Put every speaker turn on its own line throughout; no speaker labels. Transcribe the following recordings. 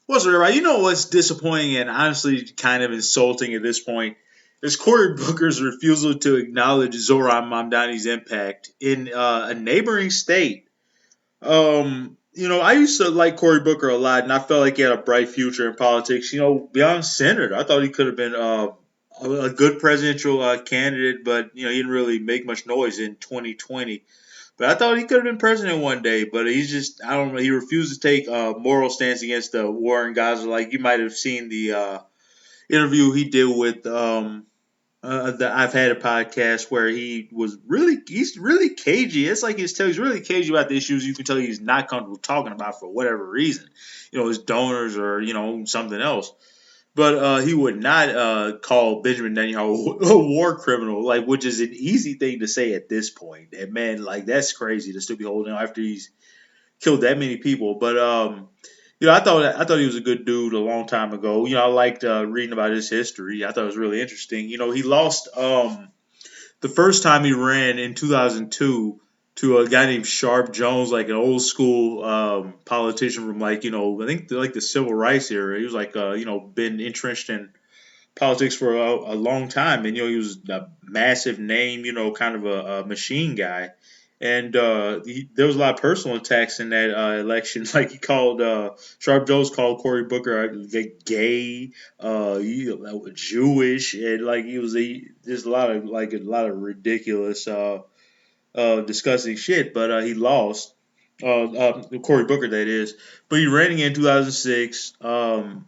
What's right? You know what's disappointing and honestly kind of insulting at this point is Cory Booker's refusal to acknowledge Zoran Mamdani's impact in a neighboring state. I used to like Cory Booker a lot, and I felt like he had a bright future in politics. Beyond senator, I thought he could have been a good presidential candidate, but he didn't really make much noise in 2020. But I thought he could have been president one day, but he's just, I don't know, he refused to take a moral stance against the war in Gaza. Like you might have seen the interview he did with I've had a podcast where he's really cagey. It's like he's really cagey about the issues. You can tell he's not comfortable talking about for whatever reason, his donors or something else. But he would not call Benjamin Netanyahu a war criminal, like which is an easy thing to say at this point. And man, like that's crazy to still be holding him after he's killed that many people. But I thought he was a good dude a long time ago. I liked reading about his history. I thought it was really interesting. He lost the first time he ran in 2002 to a guy named Sharpe Jones, like an old school politician from I think like the civil rights era. He was like been entrenched in politics for a long time, and he was a massive name, kind of a machine guy. And there was a lot of personal attacks in that election. Like Sharp Jones called Cory Booker gay, Jewish, and like there's a lot of ridiculous, disgusting shit. But he lost. Cory Booker, that is. But he ran again in 2006.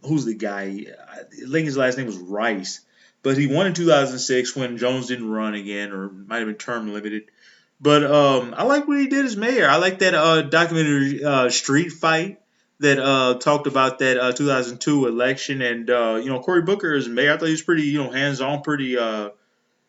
Who's the guy? I think his last name was Rice. But he won in 2006 when Jones didn't run again, or might have been term limited. But I like what he did as mayor. I like that documentary Street Fight that talked about that 2002 election. And Cory Booker as mayor, I thought he was pretty hands on, pretty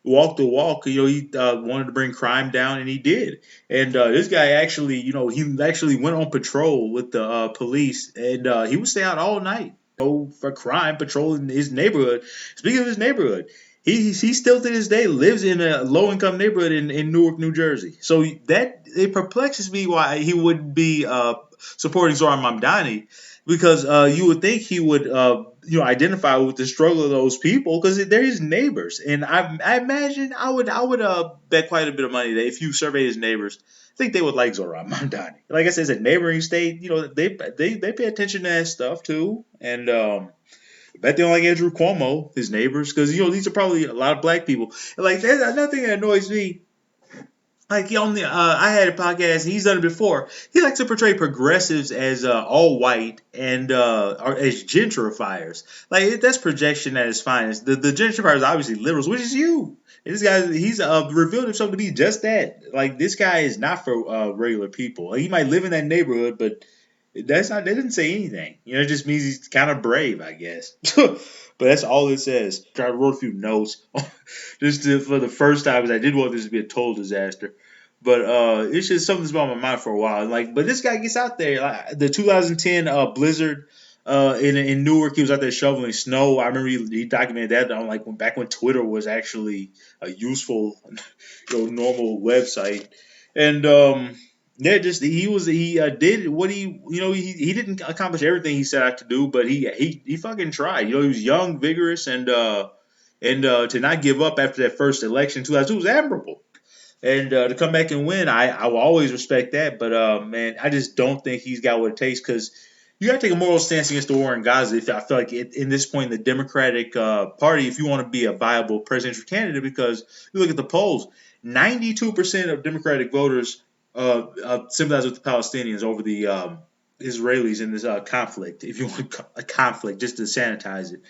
walk the walk. He wanted to bring crime down, and he did. And this guy actually, he actually went on patrol with the police, and he would stay out all night, for crime, patrolling his neighborhood. Speaking of his neighborhood, he still to this day lives in a low income neighborhood in Newark, New Jersey. So that it perplexes me why he would be supporting Zoran Mamdani, because you would think he would identify with the struggle of those people because they're his neighbors. And I imagine I would bet quite a bit of money that if you survey his neighbors, I think they would like Zoran Mamdani. Like I said, it's a neighboring state. They pay attention to that stuff too. And I bet they don't like Andrew Cuomo, his neighbors, because these are probably a lot of black people. And like that's another thing that annoys me. Like I had a podcast. He's done it before. He likes to portray progressives as all white and or as gentrifiers. Like that's projection at its finest. The gentrifiers are obviously liberals, which is you. And this guy, he's revealed himself to be just that. Like this guy is not for regular people. Like, he might live in that neighborhood, but that's not. They didn't say anything. It just means he's kind of brave, I guess. But that's all it says. I wrote a few notes for the first time, because I did want this to be a total disaster. But it's just something that's been on my mind for a while. Like, but this guy gets out there. Like the 2010 blizzard in Newark, he was out there shoveling snow. I remember he documented that on back when Twitter was actually a useful, normal website. And yeah, just he did what he didn't accomplish everything he set out to do, but he fucking tried. He was young, vigorous, and to not give up after that first election in 2002 was admirable. And to come back and win, I will always respect that. But man, I just don't think he's got what it takes, because you got to take a moral stance against the war in Gaza. I feel like in this point in the Democratic Party, if you want to be a viable presidential candidate, because you look at the polls, 92% of Democratic voters sympathize with the Palestinians over the Israelis in this conflict. If you want a conflict, just to sanitize it.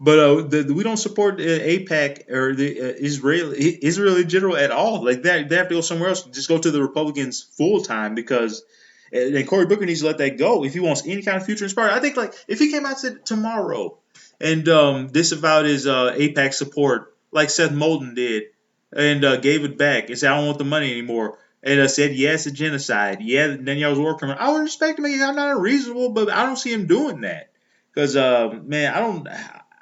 But we don't support AIPAC or the Israel in general at all. Like they have to go somewhere else. Just go to the Republicans full time, because and Cory Booker needs to let that go if he wants any kind of future in his party. I think like if he came out tomorrow and disavowed his AIPAC support like Seth Moulton did, and gave it back and said I don't want the money anymore, and said yes, a genocide, yeah, Netanyahu's war criminal, I would respect him. I'm not unreasonable, but I don't see him doing that. Because man,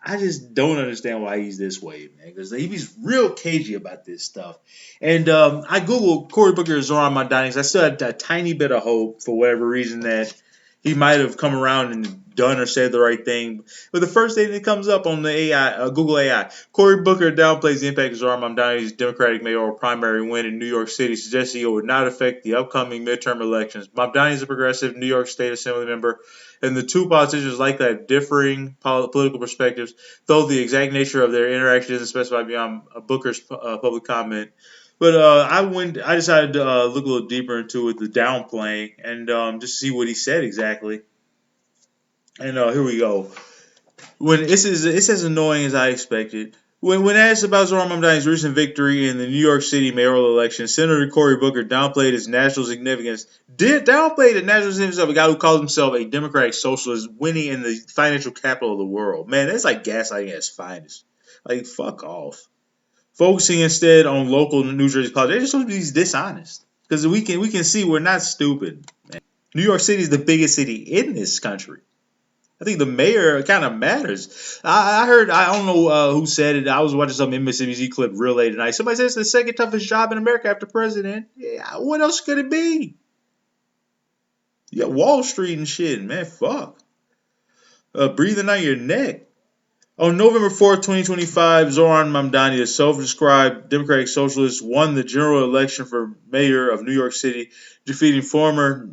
I just don't understand why he's this way, man. Because he's real cagey about this stuff. And I googled Cory Booker Zoran Mamdani. I still had a tiny bit of hope for whatever reason that he might have come around and done or said the right thing. But the first thing that comes up on the Google AI, Cory Booker downplays the impact of Zohran Mamdani's Democratic mayoral primary win in New York City, suggesting it would not affect the upcoming midterm elections. Mamdani is a progressive New York State Assembly member, and the two politicians likely have differing political perspectives, though the exact nature of their interaction isn't specified beyond Booker's public comment. But I decided to look a little deeper into it, the downplaying, and just see what he said exactly. And here we go. When it's as annoying as I expected. When asked about Zohran Mamdani's recent victory in the New York City mayoral election, Senator Cory Booker downplayed its national significance. Downplayed the national significance of a guy who calls himself a democratic socialist winning in the financial capital of the world. Man, that's like gaslighting at its finest. Like, fuck off. Focusing instead on local New Jersey politics, they're just supposed to be dishonest. Because we can see we're not stupid. Man. New York City is the biggest city in this country. I think the mayor kind of matters. I heard, I don't know who said it. I was watching some MSNBC clip real late tonight. Somebody said it's the second toughest job in America after president. Yeah, what else could it be? Yeah, Wall Street and shit, man. Fuck. Breathing out your neck. On November 4th, 2025, Zohran Mamdani, a self-described Democratic Socialist, won the general election for mayor of New York City, defeating former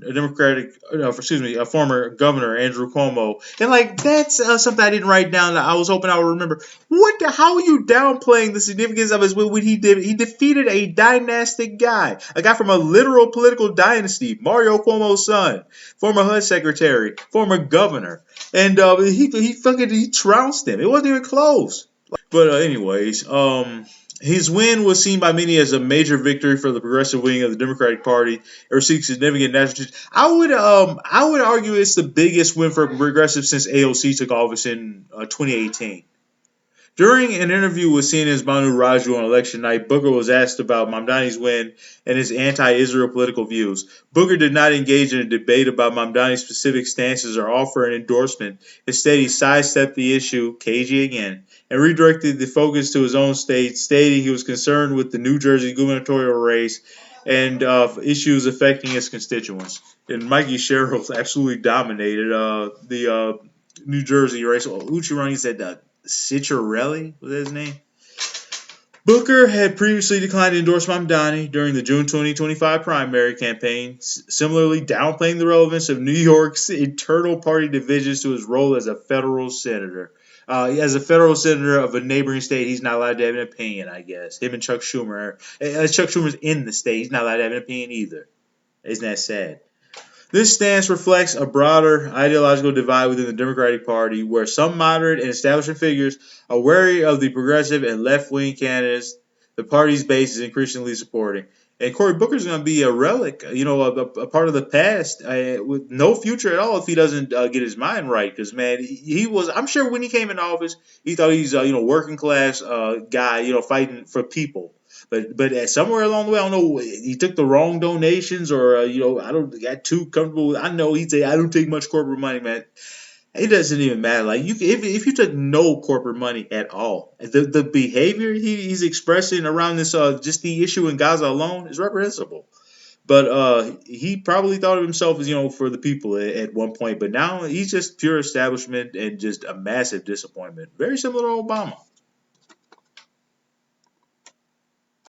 former governor Andrew Cuomo. And like that's something I didn't write down. That I was hoping I would remember. How are you downplaying the significance of his win when he did? He defeated a dynastic guy, a guy from a literal political dynasty, Mario Cuomo's son, former HUD secretary, former governor. And he trounced him. It wasn't even close. But anyways, his win was seen by many as a major victory for the progressive wing of the Democratic Party. It received significant national attention. I would argue it's the biggest win for progressive since AOC took office in 2018. During an interview with CNN's Manu Raju on election night, Booker was asked about Mamdani's win and his anti-Israel political views. Booker did not engage in a debate about Mamdani's specific stances or offer an endorsement. Instead, he sidestepped the issue, cagey again, and redirected the focus to his own state, stating he was concerned with the New Jersey gubernatorial race and issues affecting his constituents. And Mikey Sherrill absolutely dominated the New Jersey race. Uchi said Ciccarelli was his name. Booker had previously declined to endorse Mamdani during the June 2025 primary campaign, similarly downplaying the relevance of New York's internal party divisions to his role as a federal senator. As a federal senator of a neighboring state, he's not allowed to have an opinion, I guess. Him and Chuck Schumer. Chuck Schumer's in the state, he's not allowed to have an opinion either. Isn't that sad? This stance reflects a broader ideological divide within the Democratic Party, where some moderate and establishment figures are wary of the progressive and left-wing candidates the party's base is increasingly supporting. And Cory Booker is going to be a relic, a part of the past with no future at all if he doesn't get his mind right. Because man, he was. I'm sure when he came into office, he thought he's working class guy, fighting for people. But somewhere along the way, I don't know, he took the wrong donations or, I don't got too comfortable. I know he'd say, I don't take much corporate money, man. It doesn't even matter. Like if you took no corporate money at all, the behavior he's expressing around this, just the issue in Gaza alone is reprehensible. But he probably thought of himself as, for the people at one point. But now he's just pure establishment and just a massive disappointment. Very similar to Obama.